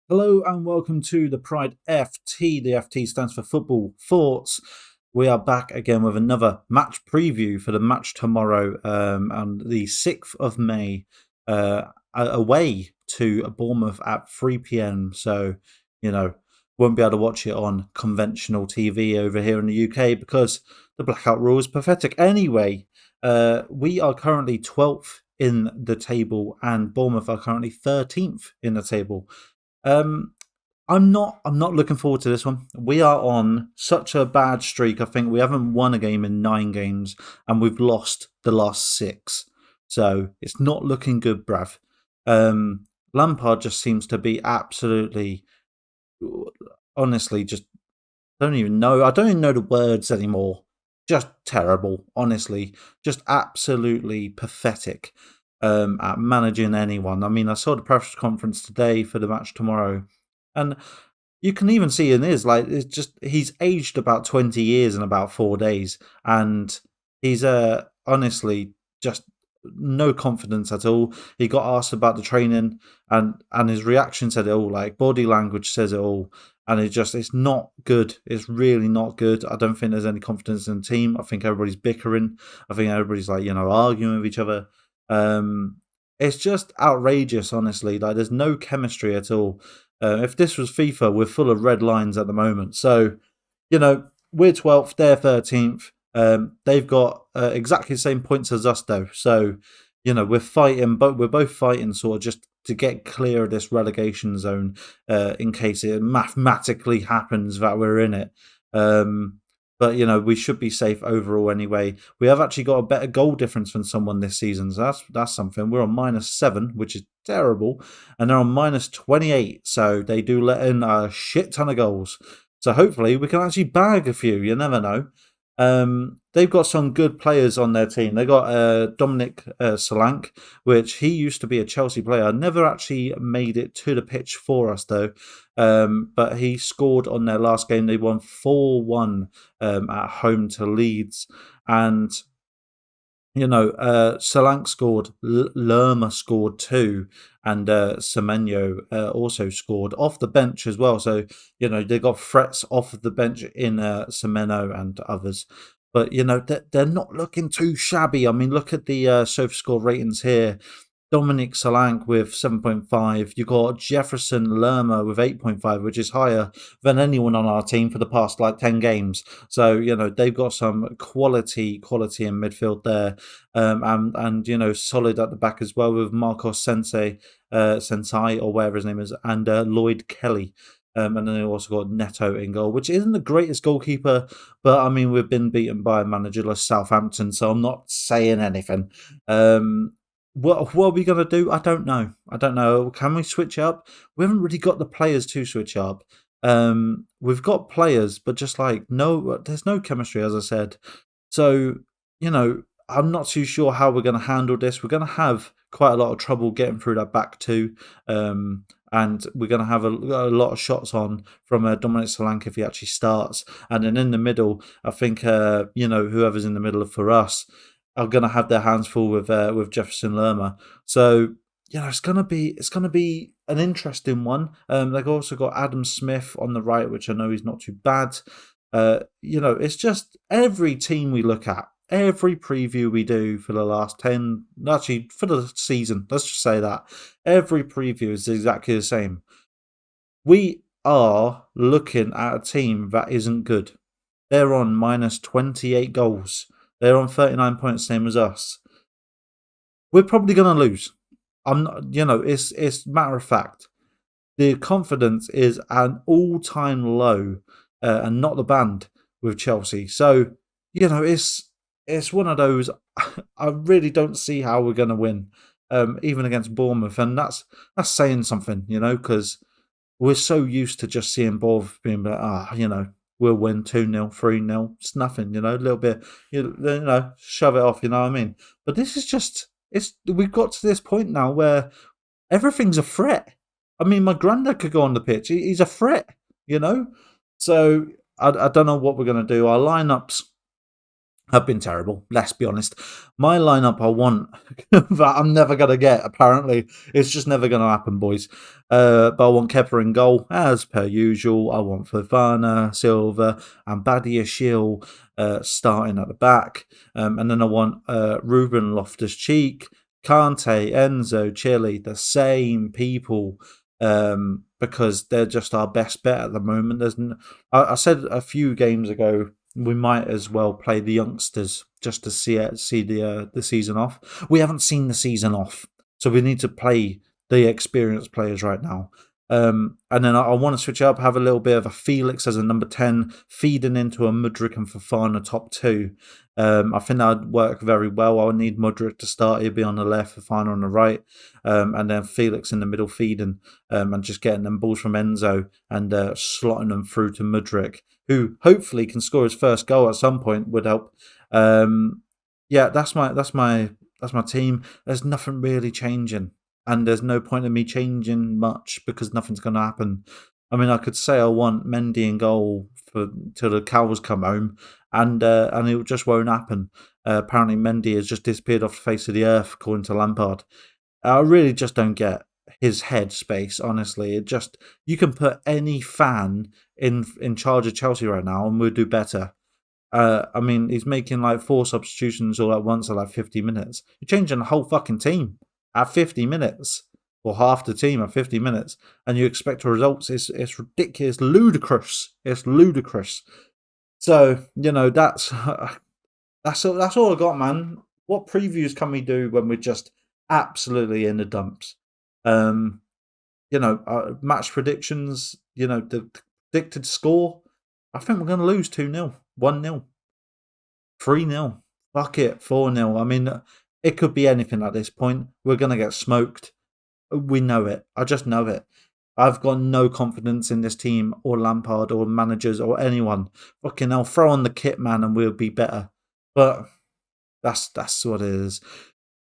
Hello and welcome to the Pride FT. The FT stands for Football Thoughts. We are back again with another match preview for the match tomorrow on the 6th of May, away to Bournemouth at 3 p.m. So, you know, won't be able to watch it on conventional TV over here in the UK because the blackout rule is pathetic. Anyway, we are currently 12th in the table and Bournemouth are currently 13th in the table. Um, I'm not looking forward to this one. We are on such a bad streak. I think we haven't won a game in 9 games, and we've lost the last six. So it's not looking good, bruv. Lampard just seems to be absolutely, honestly, just don't even know. I don't even know the words anymore. Just terrible, honestly. Just absolutely pathetic at managing anyone. I mean, I saw the press conference today for the match tomorrow, and you can even see in his like it's just he's aged about 20 years in about 4 days, and he's honestly just no confidence at all. He got asked about the training, and his reaction said it all. Like body language says it all, and it's not good. It's really not good. I don't think there's any confidence in the team. I think everybody's bickering. I think everybody's like arguing with each other. Um, it's just outrageous, honestly. Like there's no chemistry at all. If this was FIFA, we're full of red lines at the moment. So, we're 12th, they're 13th. They've got exactly the same points as us, though. So, we're fighting, but we're both fighting sort of just to get clear of this relegation zone in case it mathematically happens that we're in it. But we should be safe overall anyway. We have actually got a better goal difference than someone this season, so that's something. We're on -7, which is terrible, and they're on -28, so they do let in a shit ton of goals. So hopefully we can actually bag a few. You never know. They've got some good players on their team. They got Dominic Solanke, which he used to be a Chelsea player. Never actually made it to the pitch for us though. But he scored on their last game. They won 4-1 at home to Leeds, and Solanke scored, Lerma scored too, and Semenyo also scored off the bench as well. So, they got threats off of the bench in Semenyo and others. But, they're not looking too shabby. I mean, look at the SofaScore ratings here. Dominic Solanke with 7.5. You got Jefferson Lerma with 8.5, which is higher than anyone on our team for the past like 10 games. So, they've got some quality in midfield there. And solid at the back as well with Marcos Sensei, or whatever his name is, and Lloyd Kelly. And then they also got Neto in goal, which isn't the greatest goalkeeper, but I mean, we've been beaten by a managerless Southampton, so I'm not saying anything. What are we going to do? I don't know. Can we switch up? We haven't really got the players to switch up. We've got players, but just like no, there's no chemistry, as I said. So, I'm not too sure how we're going to handle this. We're going to have quite a lot of trouble getting through that back two. And we're going to have a lot of shots on from Dominic Solanke if he actually starts. And then in the middle, I think, whoever's in the middle for us are going to have their hands full with Jefferson Lerma. So it's going to be an interesting one. They've also got Adam Smith on the right, which I know he's not too bad. It's just every team we look at, every preview we do for the last 10, actually for the season, let's just say that every preview is exactly the same. We are looking at a team that isn't good. They're on -28 goals. They're on 39 points, same as us. We're probably going to lose. I'm not, it's matter of fact. The confidence is at an all-time low, and not the band with Chelsea. So, it's one of those. I really don't see how we're going to win, even against Bournemouth, and that's saying something, because we're so used to just seeing Bournemouth being like, we'll win 2-0, 3-0. It's nothing, a little bit, shove it off, you know what I mean? But this is just, we've got to this point now where everything's a threat. I mean, my granddad could go on the pitch. He's a threat, So I don't know what we're going to do. Our lineups have been terrible. Let's be honest. My lineup I want that I'm never gonna get. Apparently, it's just never gonna happen, boys. But I want Kepa in goal as per usual. I want Fofana, Silva, and Badiashile starting at the back, and then I want Ruben Loftus-Cheek, Kante, Enzo, Chile, the same people. Because they're just our best bet at the moment. I said a few games ago we might as well play the youngsters just to see the season off. We haven't seen the season off, so we need to play the experienced players right now. And then I want to switch up, have a little bit of a Felix as a number 10, feeding into a Mudryk and Fofana top two. I think that would work very well. I would need Mudryk to start. He'll be on the left, Fofana on the right, and then Felix in the middle feeding, and just getting them balls from Enzo and slotting them through to Mudryk, who hopefully can score his first goal at some point. Would help. Yeah, that's my team. There's nothing really changing, and there's no point in me changing much because nothing's going to happen. I mean, I could say I want Mendy in goal till the cows come home, and it just won't happen. Apparently, Mendy has just disappeared off the face of the earth, according to Lampard. I really just don't get his head space. Honestly, you can put any fan in charge of Chelsea right now, and we'll do better. I mean, he's making like 4 substitutions all at once at like 50 minutes. You're changing the whole fucking team at 50 minutes, or half the team at 50 minutes, and you expect results. It's ridiculous, ludicrous. It's ludicrous. So that's all I got, man. What previews can we do when we're just absolutely in the dumps? Match predictions. The predicted score. I think we're going to lose 2-0, 1-0, 3-0. Fuck it, 4-0. I mean, it could be anything at this point. We're going to get smoked. We know it. I just know it. I've got no confidence in this team or Lampard or managers or anyone. Fucking hell, throw on the kit, man, and we'll be better. But that's what it is.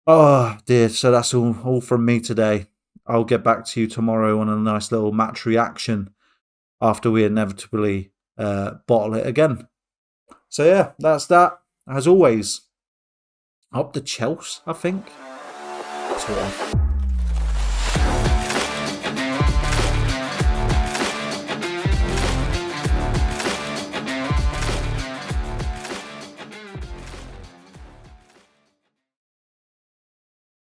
Oh, dear. So that's all from me today. I'll get back to you tomorrow on a nice little match reaction after we inevitably bottle it again. So yeah, that's that. As always, up the Chelsea, I think. Sort of.